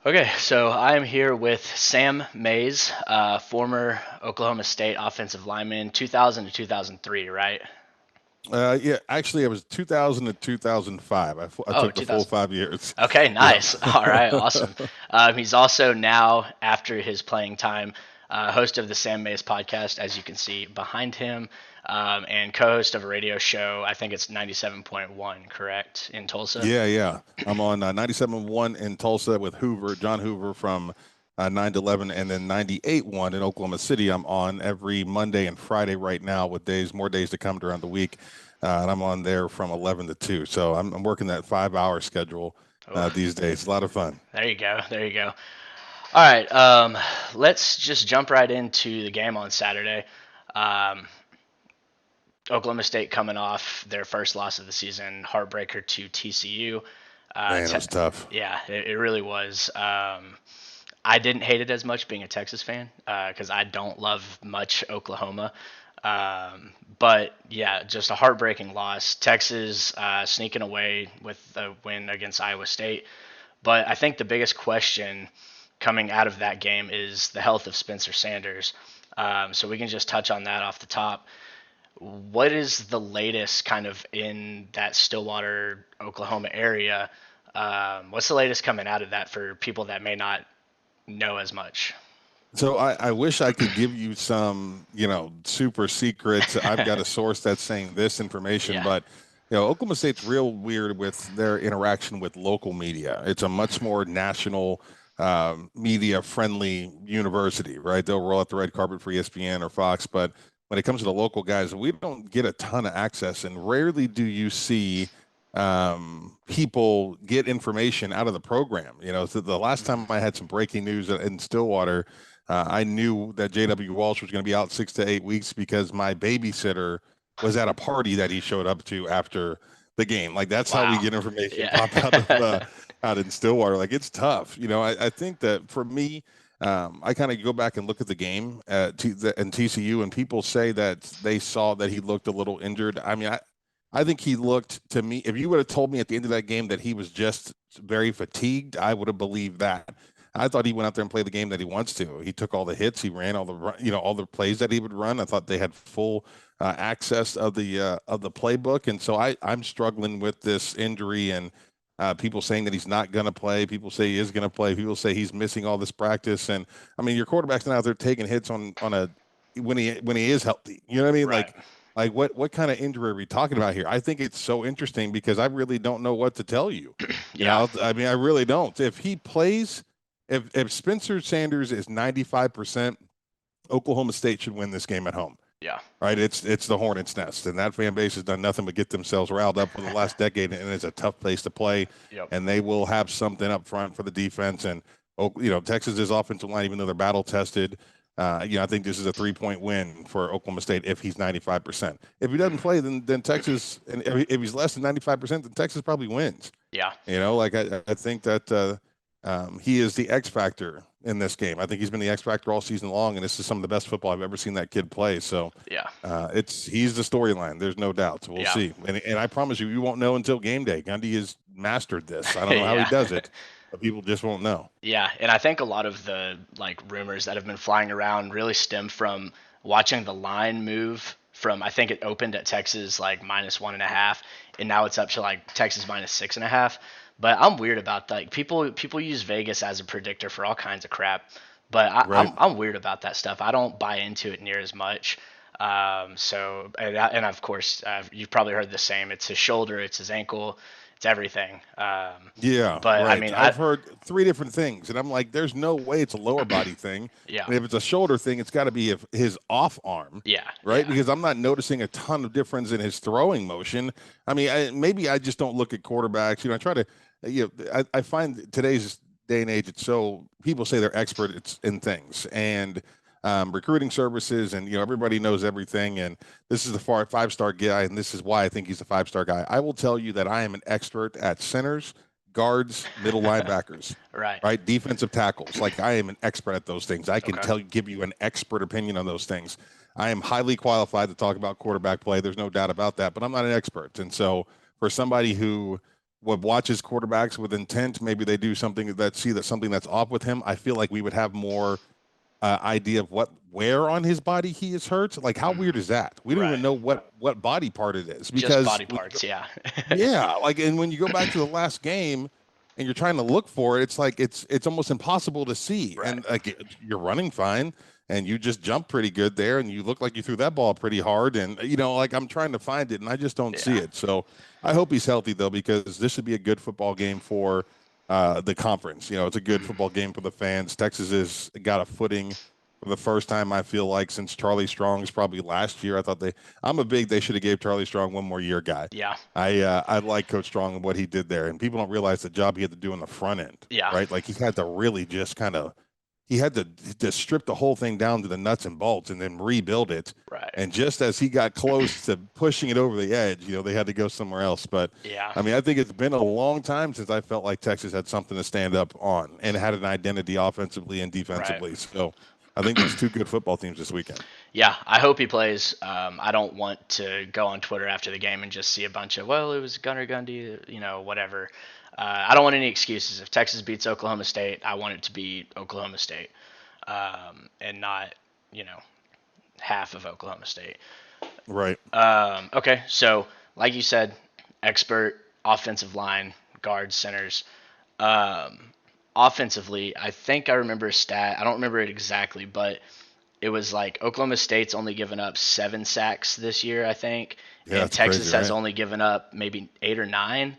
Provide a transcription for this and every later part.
Okay, so I am here with Sam Mays, former Oklahoma State offensive lineman, 2000 to 2003, right? Yeah, actually, it was 2000 to 2005. I Oh, took the full 2000. 5 years. Okay, Yeah. nice. All right, awesome. He's also now, after his playing time, host of the Sam Mays podcast, as you can see behind him, and co-host of a radio show. I think it's 97.1, correct, in Tulsa. Yeah. I'm on 97.1 in Tulsa with John Hoover from 9 to 11, and then 98.1 in Oklahoma City. I'm on every Monday and Friday right now with more days to come during the week. And I'm on there from 11 to 2. So I'm working that 5 hour schedule Oh, these days. A lot of fun. there you go. There you go. All right, let's just jump right into the game on Saturday. Um, Oklahoma State coming off their first loss of the season, heartbreaker to TCU. Man, it was tough. Yeah, it really was. I didn't hate it as much being a Texas fan because I don't love much Oklahoma. But yeah, just a heartbreaking loss. Texas sneaking away with a win against Iowa State. But I think the biggest question coming out of that game is the health of Spencer Sanders. So we can just touch on that off the top. What is the latest kind of in that Stillwater, Oklahoma area? What's the latest coming out of that for people that may not know as much? So I wish I could give you some, super secrets. I've got a source that's saying this information, Yeah. but Oklahoma State's real weird with their interaction with local media. It's a much more national, media friendly university, right? They'll roll out the red carpet for ESPN or Fox, but when it comes to the local guys, we don't get a ton of access, and rarely do you see people get information out of the program. So the last time I had some breaking news in Stillwater, I knew that J.W. Walsh was going to be out 6 to 8 weeks because my babysitter was at a party that he showed up to after the game. Like that's how we Wow. get information Yeah. pop out of out in Stillwater. Like it's tough. I think that for me, I kind of go back and look at the game and TCU, and people say that they saw that he looked a little injured. I mean, I think he looked to me. If you would have told me at the end of that game that he was just very fatigued, I would have believed that. I thought he went out there and played the game that he wants to. He took all the hits. He ran all the plays that he would run. I thought they had full access of the playbook, and so I'm struggling with this injury and people saying that he's not going to play. People say he is going to play. People say he's missing all this practice. And I mean, your quarterback's not out there taking hits on a when he is healthy. You know what I mean? Right. Like what kind of injury are we talking about here? I think it's so interesting because I really don't know what to tell you. Yeah. I mean, I really don't. If he plays, if Spencer Sanders is 95%, Oklahoma State should win this game at home. Yeah. Right? It's the Hornets' nest, and that fan base has done nothing but get themselves riled up for the last decade, and it's a tough place to play. Yep. And they will have something up front for the defense. And Texas's offensive line, even though they're battle tested, I think this is a 3-point win for Oklahoma State if he's 95%. If he doesn't play, then Texas, and if he's less than 95%, then Texas probably wins. Yeah. Like I think that he is the X factor in this game. I think he's been the X factor all season long, and this is some of the best football I've ever seen that kid play. So Yeah. he's the storyline. There's no doubt. So we'll Yeah. see. And I promise you, you won't know until game day. Gundy has mastered this. I don't know how he Yeah. does it, but people just won't know. Yeah, and I think a lot of the like rumors that have been flying around really stem from watching the line move from I think it opened at Texas like -1.5, and now it's up to like Texas -6.5. But I'm weird about that. Like, people use Vegas as a predictor for all kinds of crap, but Right. I'm weird about that stuff. I don't buy into it near as much. And of course you've probably heard the same. It's his shoulder, it's his ankle, it's everything. Yeah, But I right. mean, I've heard three different things, and I'm like, there's no way it's a lower body thing. yeah, And if it's a shoulder thing, it's got to be his off arm, yeah, right? yeah. Because I'm not noticing a ton of difference in his throwing motion. I mean, maybe I just don't look at quarterbacks. I try to, I find today's day and age, it's so people say they're experts in things, and recruiting services, and everybody knows everything. And this is the 5-star guy, and this is why I think he's a 5-star guy. I will tell you that I am an expert at centers, guards, middle linebackers, Right. right, defensive tackles. Like I am an expert at those things. I can Okay. give you an expert opinion on those things. I am highly qualified to talk about quarterback play. There's no doubt about that, but I'm not an expert. And so for somebody who watches quarterbacks with intent. Maybe they do something that see that something that's off with him. I feel like we would have more idea of where on his body he is hurt. Like, how weird is that? We don't even Right. know what body part it is Just because body parts, yeah. yeah, like, and when you go back to the last game and you're trying to look for it, it's like it's almost impossible to see. Right. And like you're running fine, and you just jump pretty good there, and you look like you threw that ball pretty hard. And like I'm trying to find it, and I just don't see Yeah. it. So I hope he's healthy though, because this should be a good football game for the conference. It's a good football game for the fans. Texas has got a footing for the first time, I feel like, since Charlie Strong's probably last year. I thought I'm a big they should have gave Charlie Strong one more year guy. Yeah. I like Coach Strong and what he did there, and people don't realize the job he had to do on the front end, Yeah. right? Like he had to really just kind of he had to strip the whole thing down to the nuts and bolts and then rebuild it. Right. And just as he got close to pushing it over the edge, they had to go somewhere else. But Yeah. I mean, I think it's been a long time since I felt like Texas had something to stand up on and had an identity offensively and Right. defensively. So I think there's two good football teams this weekend. Yeah, I hope he plays. I don't want to go on Twitter after the game and just see a bunch of, well, it was Gunnar Gundy, whatever. I don't want any excuses. If Texas beats Oklahoma State, I want it to be Oklahoma State, and not, you know, half of Oklahoma State. Right. Okay, so like you said, expert offensive line, guards, centers. Um, Offensively, I think I remember a stat. I don't remember it exactly, but it was like Oklahoma State's only given up 7 sacks this year, I think, Yeah, and that's crazy, Texas has right? only given up maybe 8 or 9.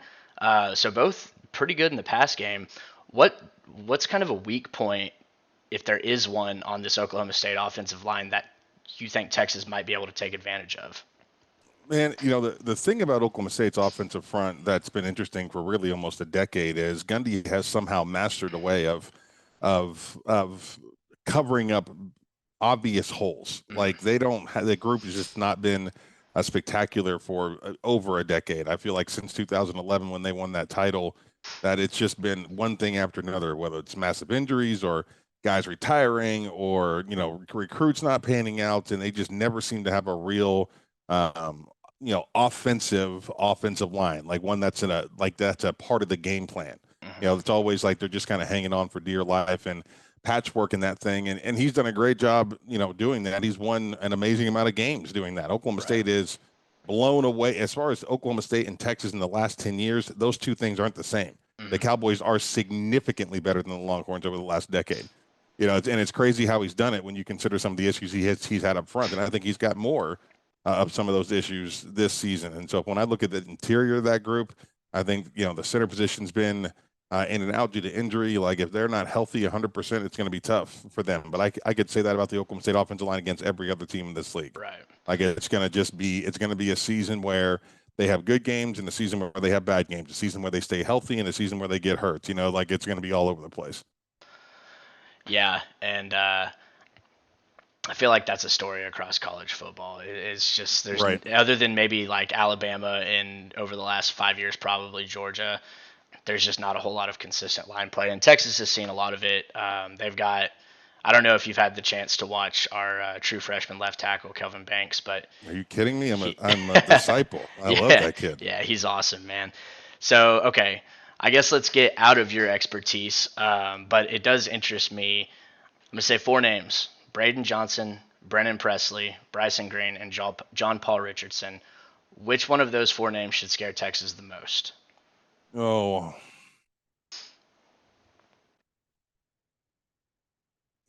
So both pretty good in the pass game. What what's kind of a weak point, if there is one, on this Oklahoma State offensive line that you think Texas might be able to take advantage of? Man, the thing about Oklahoma State's offensive front that's been interesting for really almost a decade is Gundy has somehow mastered a way of covering up obvious holes. Mm, Like they don't have the group has just not been spectacular for over a decade. I feel like since 2011 when they won that title, that it's just been one thing after another, whether it's massive injuries or guys retiring or recruits not panning out, and they just never seem to have a real um, offensive line, like one that's that's a part of the game plan. mm-hmm. It's always like they're just kind of hanging on for dear life and patchwork in that thing. And he's done a great job, doing that. He's won an amazing amount of games doing that. Oklahoma Right. State is blown away as far as Oklahoma State and Texas in the last 10 years. Those two things aren't the same. The Mm-hmm. Cowboys are significantly better than the Longhorns over the last decade. And it's crazy how he's done it when you consider some of the issues he's had up front. And I think he's got more of some of those issues this season. And so when I look at the interior of that group, I think the center position's been in and out due to injury. Like if they're not healthy 100%, it's going to be tough for them. But I could say that about the Oklahoma State offensive line against every other team in this league. Right. Like it's going to be a season where they have good games and a season where they have bad games, a season where they stay healthy and a season where they get hurt. Like it's going to be all over the place. Yeah, and I feel like that's a story across college football. It's just there's, Right. other than maybe like Alabama and over the last 5 years, probably Georgia. There's just not a whole lot of consistent line play, and Texas has seen a lot of it. They've got. I don't know if you've had the chance to watch our true freshman left tackle Kelvin Banks, but Are you kidding me? he, I'm a disciple. I love yeah, that kid. yeah, he's awesome, man. So okay, I guess let's get out of your expertise, but it does interest me. I'm gonna say 4 names: Braden Johnson, Brennan Presley, Bryson Green, and John Paul Richardson. Which one of those 4 names should scare Texas the most? Oh,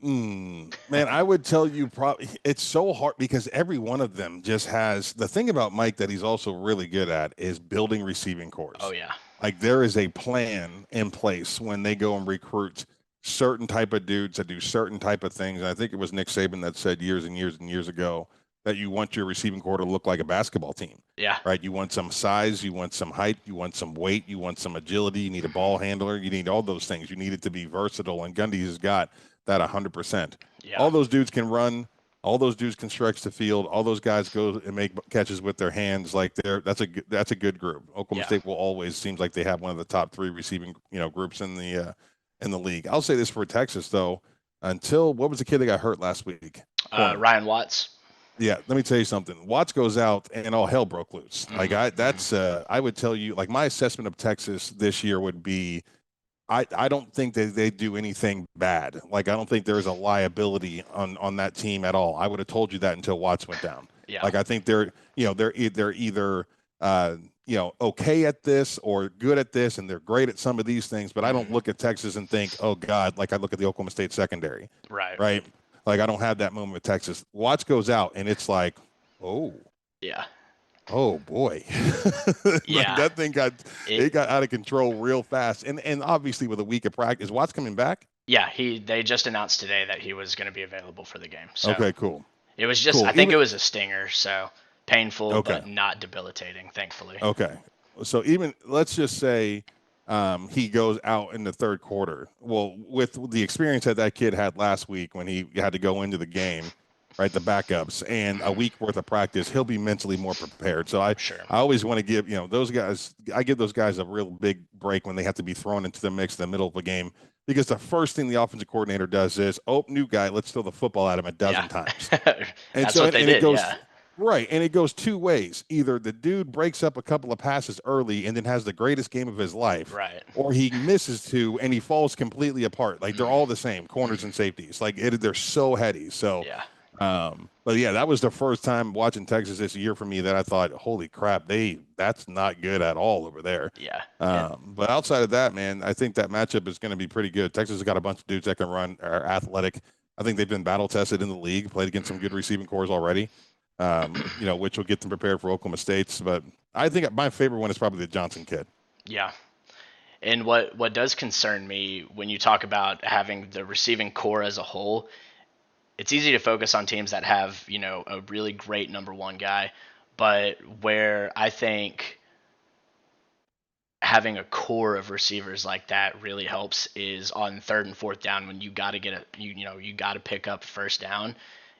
man, I would tell you probably it's so hard because every one of them just has the thing about Mike that he's also really good at is building receiving Oh cores. yeah, Like there is a plan in place when they go and recruit certain type of dudes that do certain type of things. And I think it was Nick Saban that said years and years and years ago that you want your receiving core to look like a basketball team, yeah, right? You want some size, you want some height, you want some weight, you want some agility, you need a ball handler, you need all those things. You need it to be versatile, and Gundy has got that 100%. yeah, All those dudes can run. All those dudes can stretch the field. All those guys go and make catches with their hands. Like that's a good group. Oklahoma yeah. State will always seems like they have one of the top three receiving groups in the league. I'll say this for Texas though. Until what was the kid that got hurt last week? Corner. Ryan Watts. Yeah, let me tell you something. Watts goes out and all hell broke loose. Like Hmm. Hmm. I would tell you, like my assessment of Texas this year would be, I don't think that they do anything bad. Like I don't think there's a liability on that team at all. I would have told you that until Watts went down. Yeah. Like I think they're either uh, okay at this or good at this, and they're great at some of these things. But I don't Hmm. look at Texas and think, oh God, like I look at the Oklahoma State secondary, Right. right? Like I don't have that moment with Texas. Watts goes out and it's like, oh, Yeah. oh boy. Like Yeah. that thing got It. it got out of control real fast. And obviously with a week of practice, Watts coming back? Yeah. They just announced today that he was going to be available for the game. So Okay, cool. it was just, I Cool. think Even it was a stinger. So painful, okay. but not debilitating, thankfully. Okay. So even let's just say he goes out in the third quarter. Well, with the experience that that kid had last week when he had to go into the game, right, the backups and a Hmm. week worth of practice, he'll be mentally more prepared. So Sure. I always want to give, those guys, I give those guys a real big break when they have to be thrown into the mix in the middle of a game because the first thing the offensive coordinator does is, oh, new guy, let's throw the football at him a Yeah. dozen times. And That's so what they and it did. goes Yeah. right, and it goes two ways. Either the dude breaks up a couple of passes early and then has the greatest game of his life, Right. or he misses two and he falls completely apart. Like they're Mm. all the same, corners Hmm. and safeties. Like they're so heady. So, Yeah. but yeah, that was the first time watching Texas this year for me that I thought, holy crap, that's not good at all over there. Yeah. And But outside of that, man, I think that matchup is going to be pretty good. Texas has got a bunch of dudes that can run, are athletic. I think they've been battle tested in the league, played against some good mhm. receiving cores already, which will get them prepared for Oklahoma State's. But I think my favorite one is probably the Johnson kid. Yeah. And what does concern me when you talk about having the receiving core as a whole, it's easy to focus on teams that have, a really great number one guy, but where I think having a core of receivers like that really helps is on third and fourth down when you got to get you got to pick up first down.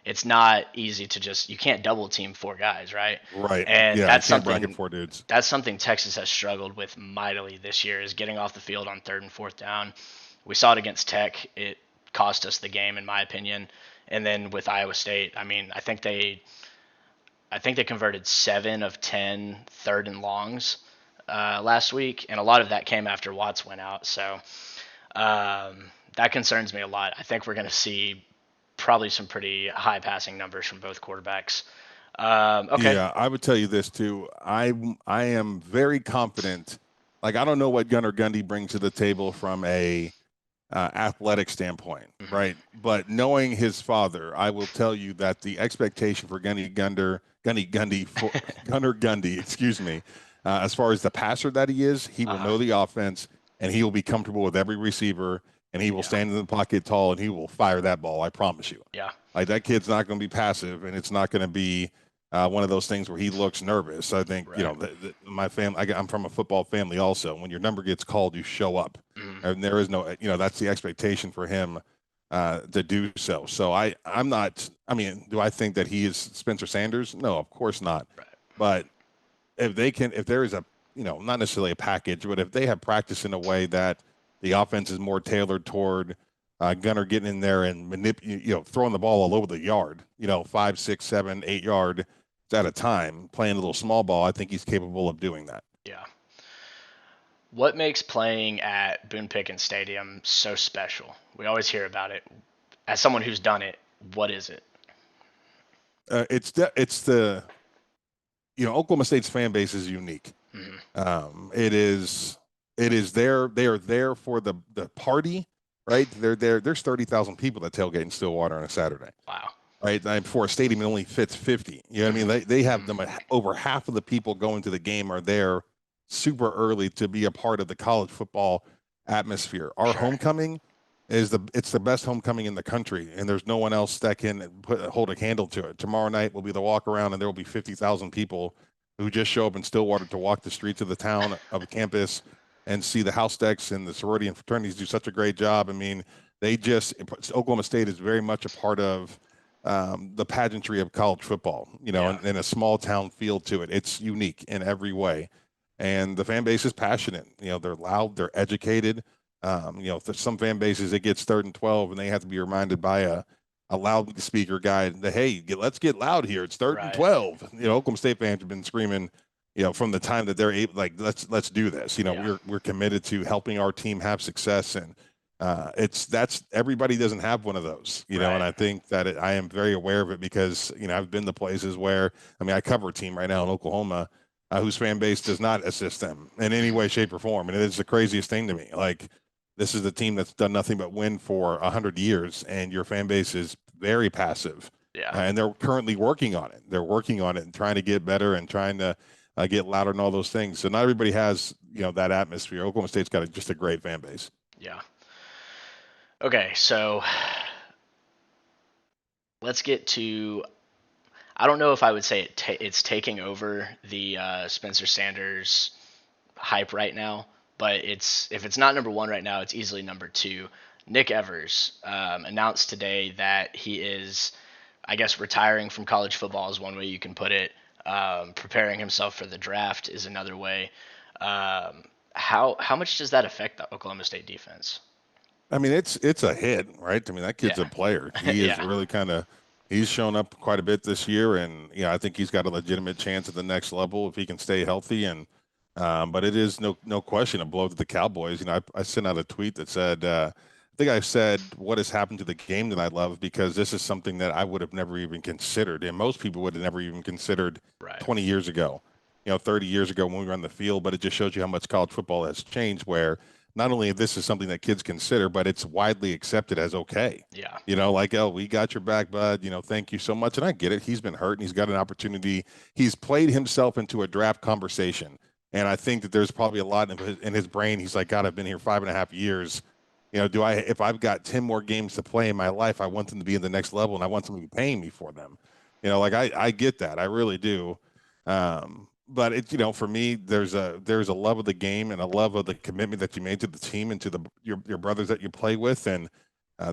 It's not easy to just, you can't double team four guys, right? Right. And Yeah, you can't bracket four dudes. that's something Texas has struggled with mightily this year, is getting off the field on third and fourth down. We saw it against Tech. It cost us the game in my opinion. And then with Iowa State, I mean, I think they converted 7 of 10 third and longs last week, and a lot of that came after Watts went out. So that concerns me a lot. I think we're going to see probably some pretty high passing numbers from both quarterbacks. Okay. Yeah, I would tell you this too. I am very confident. Like I don't know what Gunnar Gundy brings to the table from a athletic standpoint, Hmm. right? But knowing his father, I will tell you that the expectation for Gunnar Gundy, excuse me, as far as the passer that he is, he will Uh-huh. know the offense and he will be comfortable with every receiver and he will Yeah. stand in the pocket tall and he will fire that ball. I promise you. Yeah. Like that kid's not going to be passive and it's not going to be one of those things where he looks nervous. I think, Right. my family, I'm from a football family also. When your number gets called, you show up Hmm. and there is no, that's the expectation for him to do so. So I'm not. I mean, do I think that he is Spencer Sanders? No, of course not. Right. But if there is a, not necessarily a package, but if they have practice in a way that the offense is more tailored toward Gunner getting in there and throwing the ball all over the yard, 5, 6, 7, 8 yard at a time, playing a little small ball, I think he's capable of doing that. Yeah. What makes playing at Boone Pickens Stadium so special? We always hear about it. As someone who's done it, what is it? It's the Oklahoma State's fan base is unique. Hmm. It is they are there for the party, right? They're there. There's 30,000 people that tailgate in Stillwater on a Saturday, Wow. right? And for a stadium that only fits 50. You know what I mean? Hmm. They have Hmm. them over half of the people going to the game are there super early to be a part of the college football atmosphere. Our Sure. homecoming it's the best homecoming in the country, and there's no one else that can hold a candle to it. Tomorrow night will be the walk around, and there will be 50,000 people who just show up in Stillwater to walk the streets of the town of campus and see the house decks and the sorority and fraternities do such a great job. I mean, Oklahoma State is very much a part of the pageantry of college football, Yeah. and a small town feel to it. It's unique in every way. And the fan base is passionate. They're loud, they're educated. Some fan bases, it gets third and 12, and they have to be reminded by a loudspeaker guy that, hey, let's get loud here. It's third and Right. 12. Oklahoma State fans have been screaming, from the time that they're able, like, let's do this. Yeah. We're committed to helping our team have success, and that's everybody doesn't have one of those, and Right. I think that I am very aware of it because I've been to places where, I mean, I cover a team right now in Oklahoma. Whose fan base does not assist them in any way, shape, or form, and it is the craziest thing to me. Like, this is the team that's done nothing but win for 100 years, and your fan base is very passive. Yeah. And they're currently working on it. They're working on it and trying to get better and trying to get louder and all those things. So not everybody has that atmosphere. Oklahoma State's got just a great fan base. Yeah. Okay, so let's get to. I don't know if I would say it's taking over the Spencer Sanders hype right now, but if it's not number one right now, it's easily number two. Nick Evers announced today that he is, I guess, retiring from college football is one way you can put it. Preparing himself for the draft is another way. How much does that affect the Oklahoma State defense? I mean, it's a hit, right? I mean, that kid's Yeah, a player. He is yeah, really he's shown up quite a bit this year, and I think he's got a legitimate chance at the next level if he can stay healthy. And but it is no question a blow to the Cowboys. I sent out a tweet that said, I think I said, what has happened to the game that I love, because this is something that I would have never even considered, and most people would have never even considered right. 20 years ago, 30 years ago when we were on the field. But it just shows you how much college football has changed, where not only this is something that kids consider, but it's widely accepted as okay. Yeah, Like, oh, we got your back, bud. Thank you so much. And I get it. He's been hurt and he's got an opportunity. He's played himself into a draft conversation. And I think that there's probably a lot in his brain. He's like, God, I've been here 5.5 years. If I've got 10 more games to play in my life, I want them to be in the next level and I want them to be paying me for them. Like, I get that. I really do. But for me, there's a love of the game and a love of the commitment that you made to the team and to your brothers that you play with. And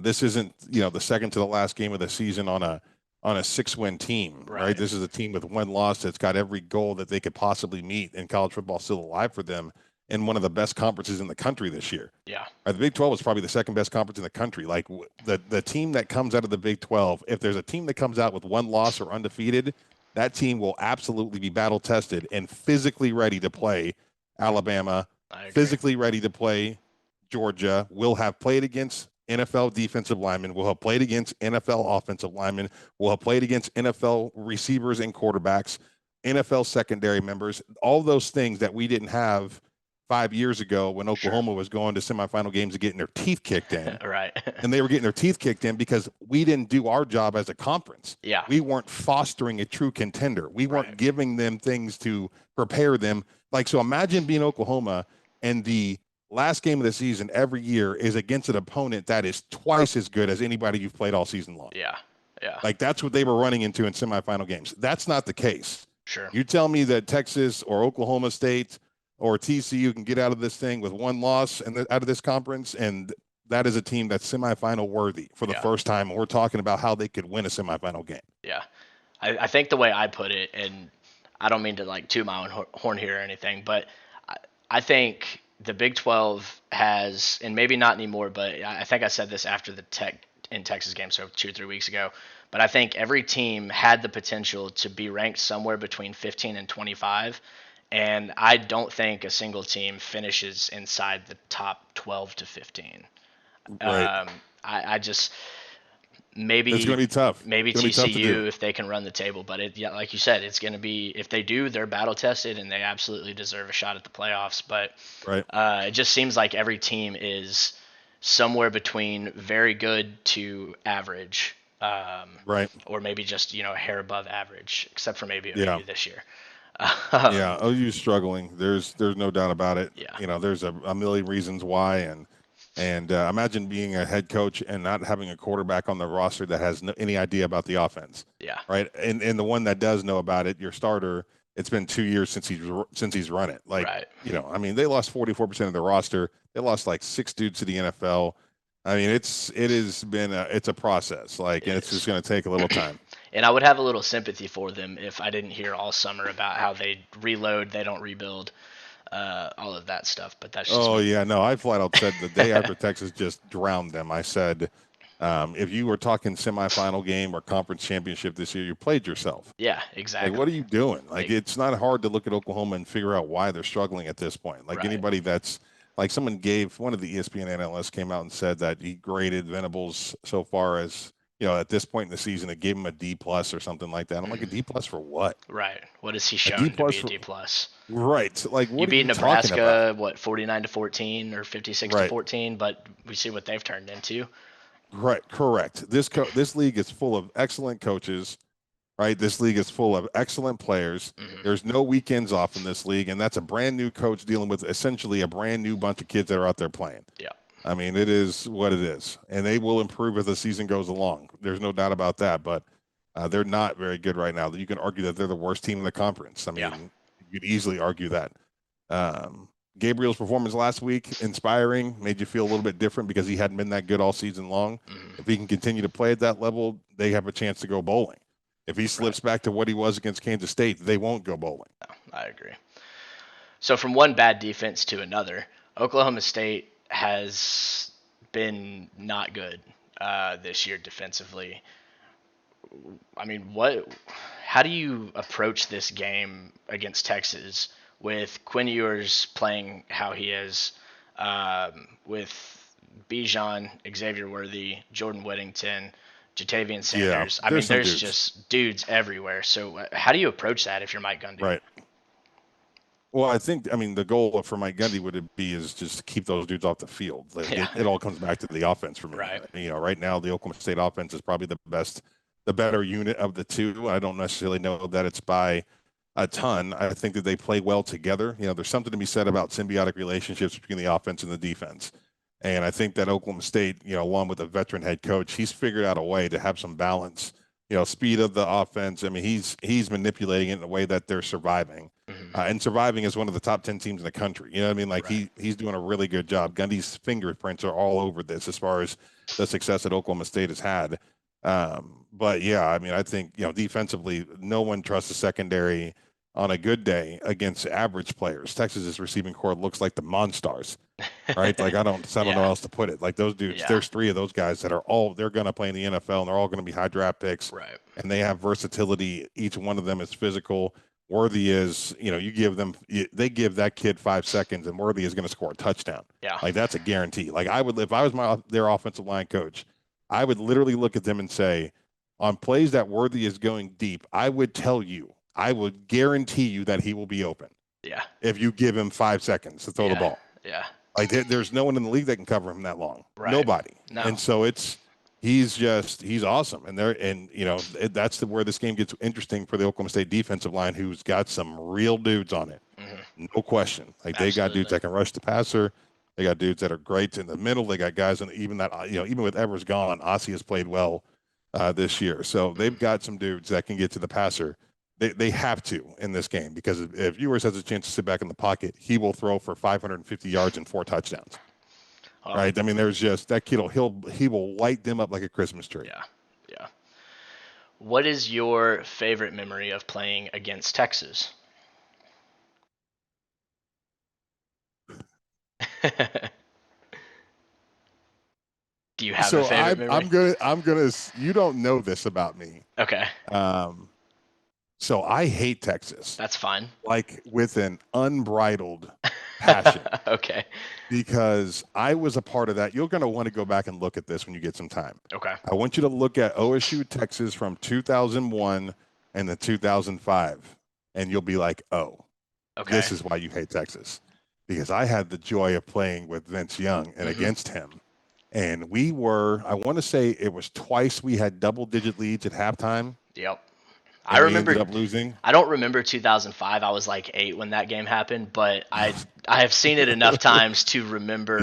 this isn't the second to the last game of the season on a 6-win team, right? right. This is a team with one loss that's got every goal that they could possibly meet, and college football still alive for them in one of the best conferences in the country this year. Yeah, The Big 12 is probably the second best conference in the country. Like, the team that comes out of the Big 12, if there's a team that comes out with one loss or undefeated, that team will absolutely be battle tested and physically ready to play Alabama, I agree. physically ready to play Georgia. Will have played against NFL defensive linemen. Will have played against NFL offensive linemen. Will have played against NFL receivers and quarterbacks, NFL secondary members. All those things that we didn't have 5 years ago when Sure. Oklahoma was going to semifinal games and getting their teeth kicked in. Right. And they were getting their teeth kicked in because we didn't do our job as a conference. Yeah. We weren't fostering a true contender. We weren't Right. giving them things to prepare them. Like, so imagine being Oklahoma and the last game of the season every year is against an opponent that is twice as good as anybody you've played all season long. Yeah. Yeah. Like, that's what they were running into in semifinal games. That's not the case. Sure. You tell me that Texas or Oklahoma State or TCU can get out of this thing with one loss and out of this conference, and that is a team that's semifinal worthy for the Yeah. first time. We're talking about how they could win a semifinal game. Yeah. I think the way I put it, and I don't mean to like toot my own horn here or anything, but I, I think the Big 12 has, and maybe not anymore, but I think I said this after the Tech in Texas game, so 2 or 3 weeks ago. But I think every team had the potential to be ranked somewhere between 15 and 25. And I don't think a single team finishes inside the top 12 to 15. Right. I just It's going maybe to be tough. maybe It's going to be tough to do. TCU if they can run the table, but yeah, like you said, it's going to be if they do, they're battle tested and they absolutely deserve a shot at the playoffs. But Right. it just seems like every team is somewhere between very good to average, Right. or maybe just a hair above average, except for maybe Yeah. OU this year. Yeah. OU's struggling. There's no doubt about it. Yeah, There's a million reasons why, and imagine being a head coach and not having a quarterback on the roster that has any idea about the offense, yeah, right? And the one that does know about it, your starter, it's been 2 years since he's run it. Like, right. I mean, they lost 44% of their roster. They lost like 6 dudes to the NFL. I mean, it has been it's a process, like, It and it's is. just going to take a little time. And I would have a little sympathy for them if I didn't hear all summer about how they reload, they don't rebuild, all of that stuff. But that's just Oh me. yeah, no, I flat out said the day after Texas just drowned them, I said, If you were talking semifinal game or conference championship this year, you played yourself. Yeah, Like, exactly. what are you doing? Like, it's not hard to look at Oklahoma and figure out why they're struggling at this point. Like, Right. anybody that's like someone gave one of the ESPN analysts came out and said that he graded Venables so far as, at this point in the season, it gave him a D plus or something like that. I'm like, a D plus for what? Right. What has he A D shown to plus be a for D plus? right. So, like, You what are beat you talking about? Nebraska, what, 49-14 or 56 to Right. 14, but we see what they've turned into. Right. Correct. This league is full of excellent coaches. Right. This league is full of excellent players. There's no weekends off in this league, and that's a brand new coach dealing with essentially a brand new bunch of kids that are out there playing. Yeah. I mean, it is what it is, and they will improve as the season goes along. There's no doubt about that, but they're not very good right now. You can argue that they're the worst team in the conference. I Yeah. mean, you could easily argue that. Um, Gabriel's performance last week, inspiring, made you feel a little bit different because he hadn't been that good all season long. If he can continue to play at that level, they have a chance to go bowling. If he slips back to what he was against Kansas State, they won't go bowling. No, I agree. So from one bad defense to another, Oklahoma State has been not good this year defensively. I mean, what? How do you approach this game against Texas with Quinn Ewers playing how he is, with Bijan, Xavier Worthy, Jordan Whittington, Jatavian Yeah, Sanders? I there's mean, some there's dudes. just dudes everywhere. So how do you approach that if you're Mike Gundy? Right. Well, I mean, the goal for Mike Gundy would be is just to keep those dudes off the field. Like Yeah. it all comes back to the offense for me. Right. Right now the Oklahoma State offense is probably the better unit of the two. I don't necessarily know that it's by a ton. I think that they play well together. There's something to be said about symbiotic relationships between the offense and the defense. And I think that Oklahoma State, along with a veteran head coach, he's figured out a way to have some balance. Speed of the offense. I mean, he's manipulating it in a way that they're surviving. And surviving as one of the top 10 teams in the country. You know what I mean? Like Right. he's doing a really good job. Gundy's fingerprints are all over this as far as the success that Oklahoma State has had. But yeah, I mean, I think, defensively, no one trusts the secondary on a good day against average players. Texas's receiving corps looks like the Monstars, right? Like I don't know Yeah. how else to put it. Like those dudes, Yeah. there's three of those guys that they're going to play in the NFL and they're all going to be high draft picks Right. and they have versatility. Each one of them is physical. Worthy is, they give that kid 5 seconds and Worthy is going to score a touchdown. Yeah. Like that's a guarantee. Like if I was their offensive line coach, I would literally look at them and say, on plays that Worthy is going deep, I would guarantee you that he will be open. Yeah. If you give him 5 seconds to throw the ball. Yeah. Like there's no one in the league that can cover him that long. Right. Nobody. No. And so he's awesome. That's where this game gets interesting for the Oklahoma State defensive line, who's got some real dudes on it. No question. Like they got dudes that can rush the passer. They got dudes that are great in the middle. They got guys, and even with Evers gone, Ossie has played well this year. So they've got some dudes that can get to the passer. They have to in this game because if Ewers has a chance to sit back in the pocket, he will throw for 550 yards and 4 touchdowns. Right? I mean, there's just that kid. He will light them up like a Christmas tree. Yeah. Yeah. What is your favorite memory of playing against Texas? Do you have a So favorite memory? I'm gonna. You don't know this about me. Okay. So I hate Texas, That's fine. like with an unbridled passion, Okay. because I was a part of that. You're gonna want to go back and look at this when you get some time. Okay. I want you to look at OSU Texas from 2001 and the 2005, and you'll be like, oh, Okay. this is why you hate Texas, because I had the joy of playing with Vince Young and against him. And I want to say it was twice we had double-digit leads at halftime. Yep. I remember. We ended up losing. I don't remember 2005. I was like 8 when that game happened, but I have seen it enough times to remember,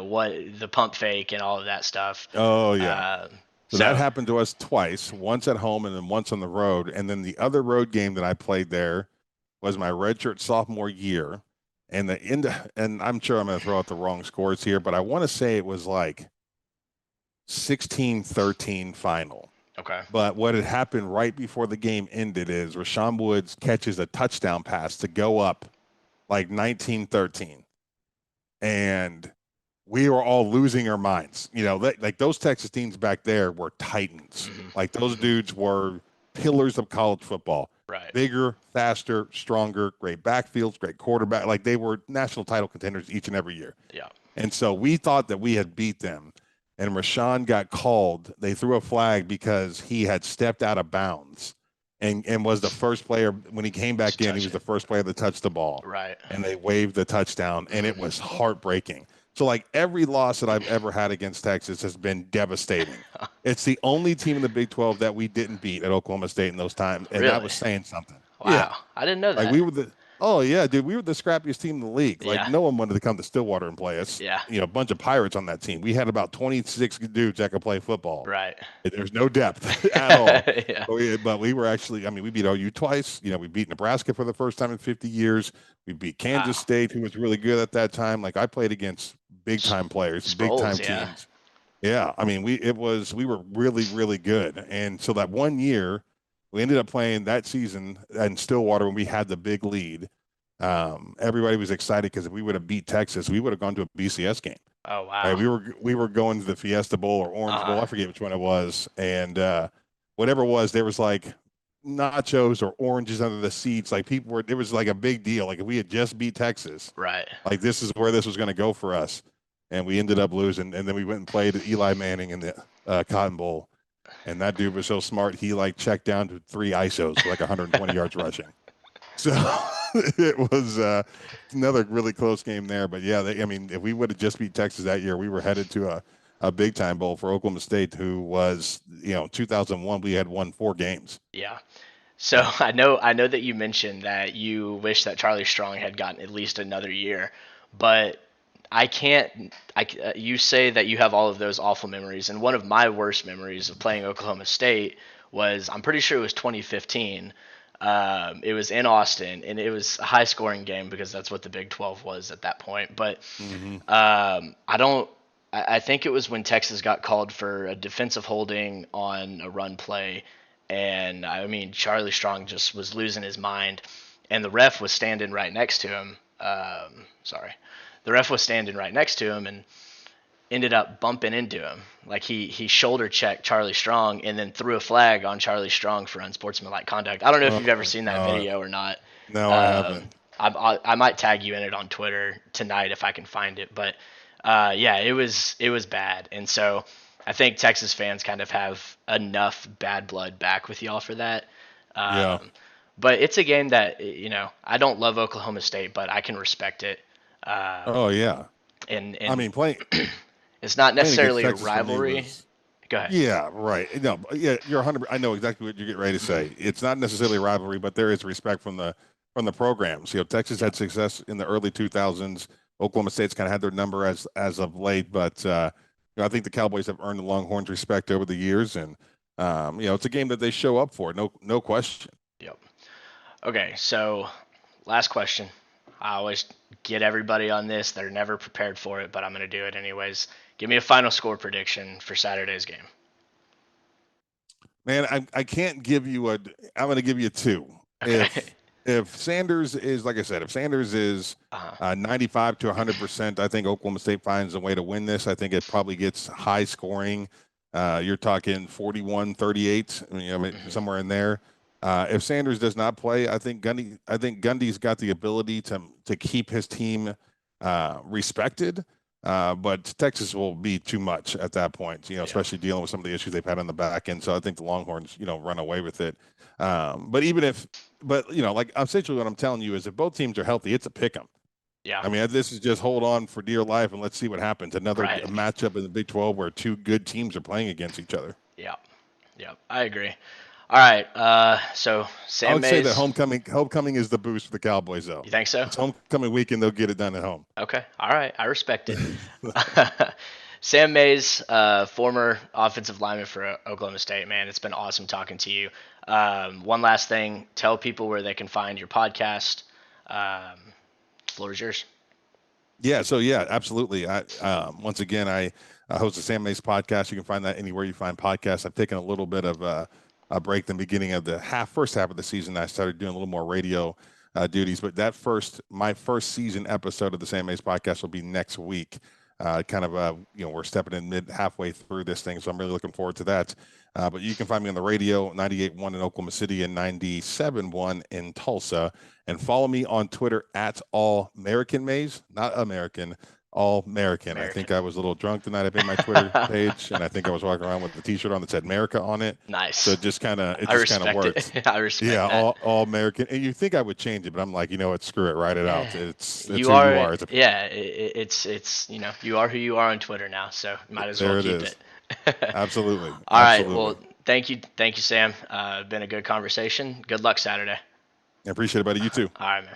what the pump fake and all of that stuff. Oh yeah. So that happened to us twice, once at home and then once on the road. And then the other road game that I played there was my redshirt sophomore year. And I'm sure I'm going to throw out the wrong scores here, but I want to say it was like 16-13 final. Okay. But what had happened right before the game ended is Rashawn Woods catches a touchdown pass to go up like 19-13. And we were all losing our minds. Like those Texas teams back there were titans. Hmm. Like those Hmm. dudes were pillars of college football. Right. Bigger, faster, stronger, great backfields, great quarterback. Like they were national title contenders each and every year. Yeah. And so we thought that we had beat them. And Rashawn got called. They threw a flag because he had stepped out of bounds and was the first player when he came To back in. He touch was it. the first player to touch the ball, Right. and they waved the touchdown, and it Hmm. was heartbreaking. So, like every loss that I've ever had against Texas has been devastating. It's the only team in the Big 12 that we didn't beat at Oklahoma State in those times, and that Really? was saying something. Yeah, Wow. I didn't know like that. we were the oh yeah, dude, we were the scrappiest team in the league. Like Yeah. no one wanted to come to Stillwater and play us. Yeah. A bunch of pirates on that team. We had about 26 dudes that could play football. Right. There's no depth at all. Yeah. But we were actually, I mean, we beat OU twice. We beat Nebraska for the first time in 50 years. We beat Kansas Wow. State, who was really good at that time. Like I played against big S- time players, big Sproles. time Yeah. teams. Yeah, I mean, we were really really good, and so that one year, we ended up playing that season in Stillwater when we had the big lead. Everybody was excited because if we would have beat Texas, we would have gone to a BCS game. Oh Right, wow. we were going to the Fiesta Bowl or Uh Orange huh. Bowl, I forget which one it was, and whatever it was, there was like nachos or oranges under the seats. Like people were, it was like a big deal. Like if we had just beat Texas, Right. like this is where this was going to go for us, and we ended up losing. And then we went and played Eli Manning in the Cotton Bowl, and that dude was so smart. He like checked down to 3 ISOs for like 120 yards rushing. So it was another really close game there. But yeah, I mean, if we would have just beat Texas that year, we were headed to a big time bowl for Oklahoma State, who was 2001. We had won 4 games. Yeah. So Yeah. I know that you mentioned that you wish that Charlie Strong had gotten at least another year, but I can't. You say that you have all of those awful memories, and one of my worst memories of playing Oklahoma State was, I'm pretty sure it was 2015. It was in Austin, and it was a high scoring game because that's what the Big 12 was at that point. But Hmm. I don't. I think it was when Texas got called for a defensive holding on a run play, and I mean Charlie Strong just was losing his mind, and the ref was standing right next to him. Sorry, the ref was standing right next to him and ended up bumping into him. Like he shoulder checked Charlie Strong and then threw a flag on Charlie Strong for unsportsmanlike conduct. I don't know if Oh you've ever my seen that God. video or not. No, I Um, haven't. I might tag you in it on Twitter tonight if I can find it. But yeah, it was bad, and so I think Texas fans kind of have enough bad blood back with y'all for that. Yeah. Um, but it's a game that I don't love Oklahoma State, but I can respect it. Um, Oh yeah. and I and mean, it's not playing against necessarily a Texas for me rivalry. was Go ahead. yeah, right. No, yeah, you're 100. I know exactly what you're getting ready to say. Hmm. It's not necessarily a rivalry, but there is respect from the programs. Texas Yeah. had success in the early 2000s. Oklahoma State's kind of had their number as of late, but I think the Cowboys have earned the Longhorns' respect over the years, and it's a game that they show up for. No question. Yep. Okay, so last question. I always get everybody on this. They're never prepared for it, but I'm going to do it anyways. Give me a final score prediction for Saturday's game. Man, I can't give you a. I'm going to give you two. Okay. If Sanders is like I said, if Sanders is Uh-huh. 95 to 100%, I think Oklahoma State finds a way to win this. I think it probably gets high scoring. You're talking 41-38, Hmm. somewhere in there. If Sanders does not play, I think Gundy's got the ability to keep his team respected. But Texas will be too much at that point, Yeah. especially dealing with some of the issues they've had on the back end. So I think the Longhorns, run away with it. But even if, but like essentially what I'm telling you is if both teams are healthy, it's a pick 'em. Yeah. I mean, this is just hold on for dear life and let's see what happens. Another Right. matchup in the Big 12 where two good teams are playing against each other. Yeah. Yeah. I agree. All right. So I Sam would say that Mays. homecoming is the boost for the Cowboys, though. You think so? It's homecoming weekend; they'll get it done at home. Okay. All right. I respect it. Sam Mays, former offensive lineman for Oklahoma State, man, it's been awesome talking to you. One last thing, tell people where they can find your podcast. Um, Floor is yours. Yeah, so yeah, absolutely. Once again, I host the Sam Mace podcast. You can find that anywhere you find podcasts. I've taken a little bit of a break in the beginning of the first half of the season. I started doing a little more radio duties, but my first season episode of the Sam Mace podcast will be next week. We're stepping in mid halfway through this thing, so I'm really looking forward to that. But you can find me on the radio, 98.1 in Oklahoma City and 97.1 in Tulsa. And follow me on Twitter at All American Maze, not American, All American. I American. think I was a little drunk the night I made my Twitter page, and I think I was walking around with the T-shirt on that said America on it. So Nice. it I just kind of respect worked. it. I Yeah, respect that. all American. And you think I would change it, but I'm like, you know what? Screw it. Write it Yeah. out. It's You who you are, are. yeah, it's, you are who you are on Twitter now, so might as well There it keep is. it. Absolutely. All right. Absolutely. Well, thank you, Sam. Been a good conversation. Good luck Saturday. I appreciate it, buddy. You too. All right, man.